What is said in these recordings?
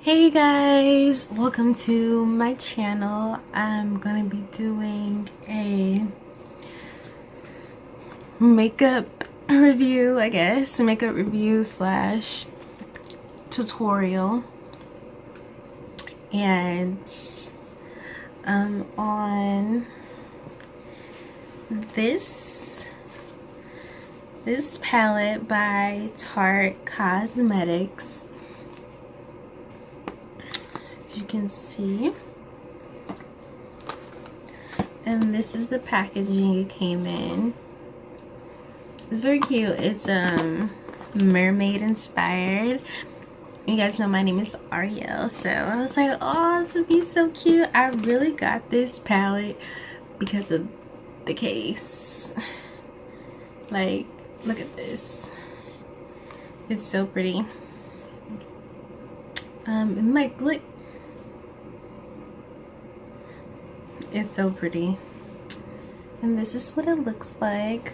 Hey guys, welcome to my channel. I'm gonna be doing a makeup review, I guess, makeup review slash tutorial. And on this palette by Tarte Cosmetics, you can see, and this is the packaging it came in. It's very cute. It's mermaid inspired. You guys know my name is Arielle, so I was like, oh, this would be so cute. I really got this palette because of the case. Like, look at this. It's so pretty. And like, look, it's so pretty. And this is what it looks like.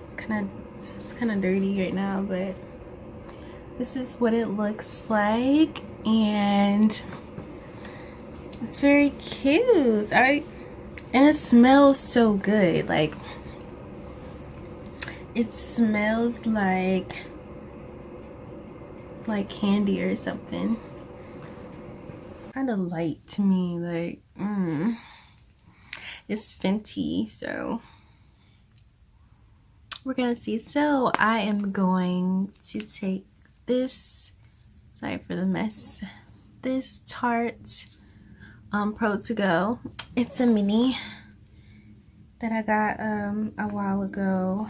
It's kind of dirty right now, but this is what it looks like, and it's very cute. And it smells so good. Like, it smells like candy or something. Kind of light to me, like it's Fenty, so we're gonna see. So I am going to take this, sorry for the mess, this Tarte Pro To Go. It's a mini that I got a while ago,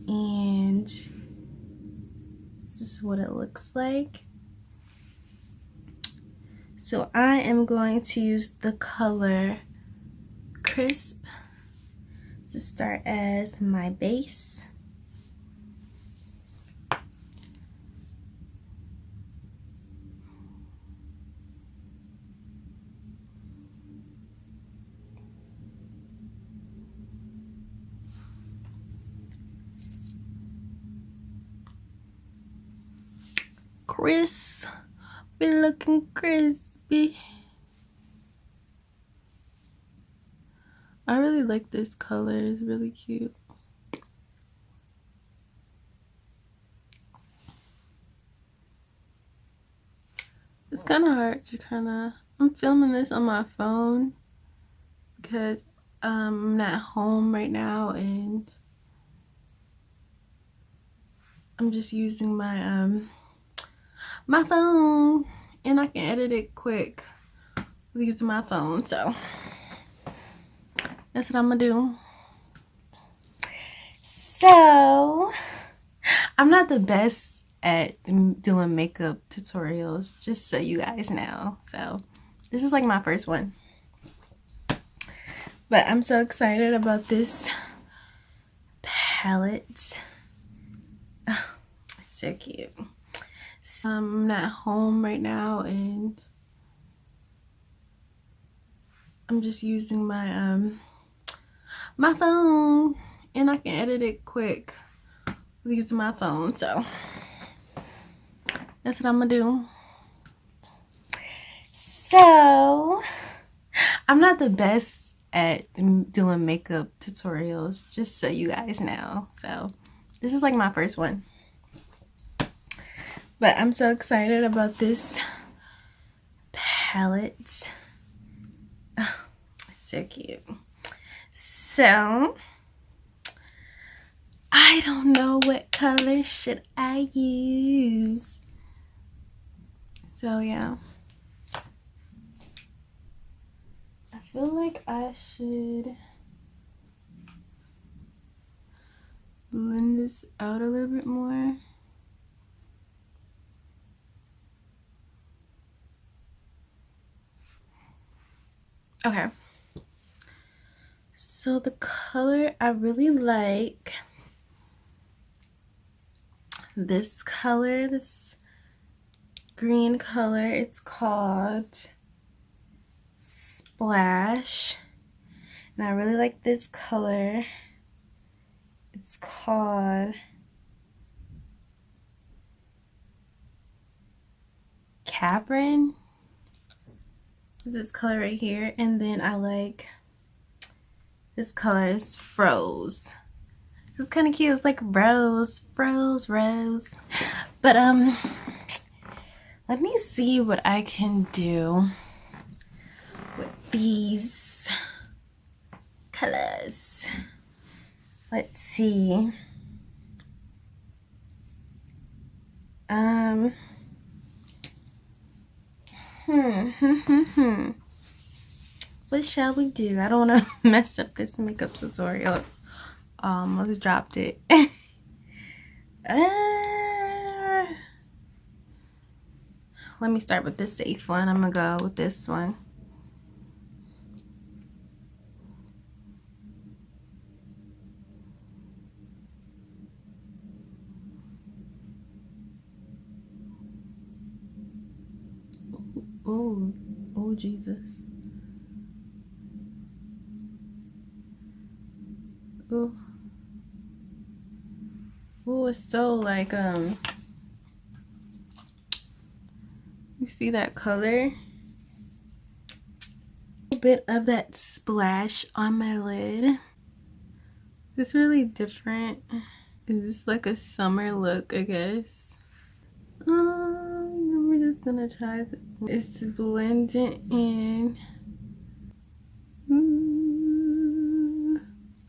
and this is what it looks like. So I am going to use the color Crisp to start as my base. Crisp, be looking crispy. I really like this color, it's really cute. It's kind of hard to I'm filming this on my phone because I'm not home right now, and I'm just using my my phone, and I can edit it quick with using my phone, so that's what I'm gonna do. So I'm not the best at doing makeup tutorials, just so you guys know. So this is like my first one, but I'm so excited about this palette. Oh, it's so cute. So I'm not home right now, and I'm just using my my phone, and I can edit it quick with using my phone, so that's what I'm gonna do. So I'm not the best at doing makeup tutorials, just so you guys know. So this is like my first one, but I'm so excited about this palette. Oh, it's so cute. So I don't know what color should I use. So yeah, I feel like I should blend this out a little bit more. Okay. So the color I really like, this color, this green color. It's called Splash, and I really like this color. It's called Cabrin. This color right here, and then I like this color is Froze. This is kind of cute. It's like rose. But let me see what I can do with these colors. Let's see. What shall we do? I don't want to mess up this makeup tutorial. Almost dropped it. Let me start with the safe one. I'm gonna go with this one. Oh Jesus. Ooh. Ooh, it's so like you see that color? A bit of that splash on my lid. It's really different. It's like a summer look, I guess. We're just gonna try it. It's blending in.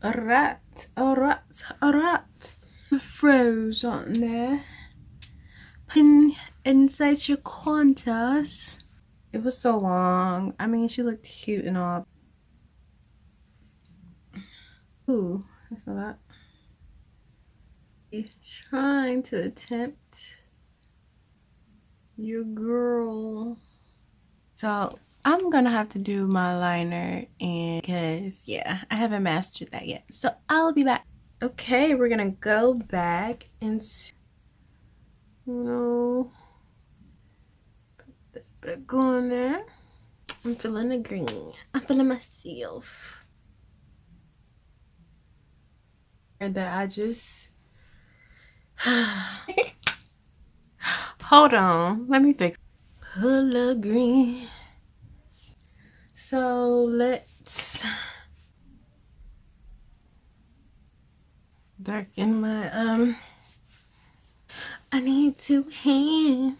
Alright. Froze on there. Pin inside your contours. It was so long. I mean, she looked cute and all. Ooh, that's a lot. Trying to attempt your girl. So I'm gonna have to do my liner, and because yeah, I haven't mastered that yet. So I'll be back. Okay, we're gonna go back and put that back on there. I'm feeling the green. I'm feeling myself. And that I just hold on, let me fix color green. So let's darken my I need 2 hands.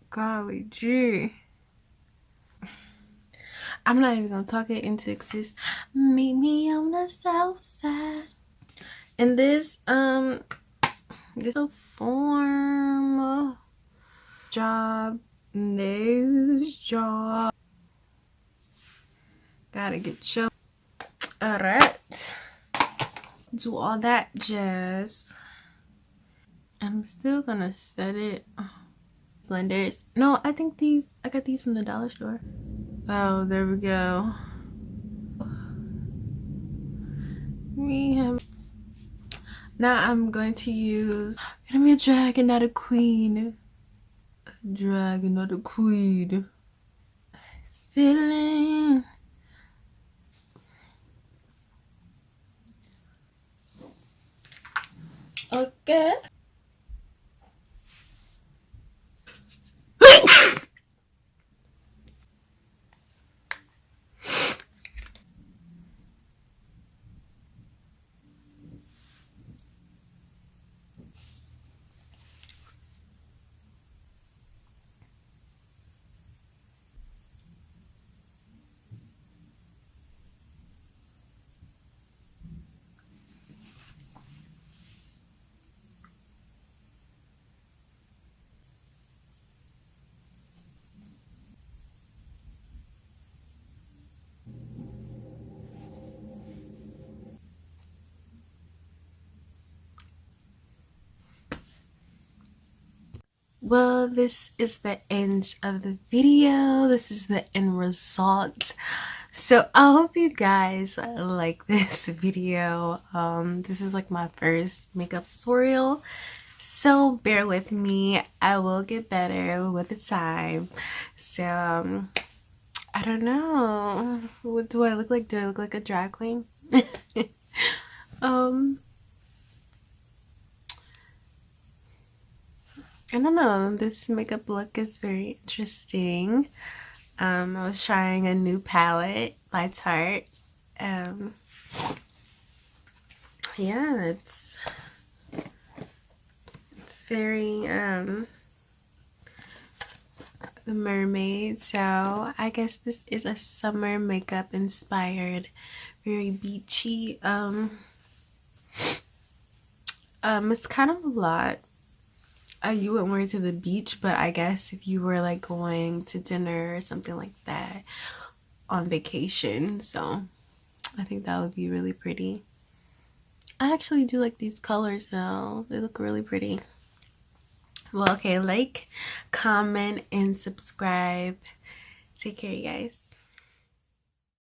Golly gee. I'm not even gonna talk it into existence. Meet me on the south side. And this is a form job, nose job. Gotta get your alright. Do all that jazz. I'm still gonna set it. Blenders. No, I think I got these from the dollar store. Oh, there we go. We have. Now I'm going to use. I'm gonna be a dragon, not a queen. A dragon, not a queen. Feeling. Okay. Well, this is the end of the video. This is the end result. So I hope you guys like this video. This is like my first makeup tutorial, so bear with me. I will get better with the time. So I don't know, what do I look like? Do I look like a drag queen? I don't know, this makeup look is very interesting. I was trying a new palette by Tarte. Um, yeah, it's very the mermaid. So I guess this is a summer makeup inspired, very beachy. It's kind of a lot. You wouldn't wear it to the beach, but I guess if you were like going to dinner or something like that on vacation, so I think that would be really pretty. I actually do like these colors now. They look really pretty. Well, okay, like, comment, and subscribe. Take care, you guys.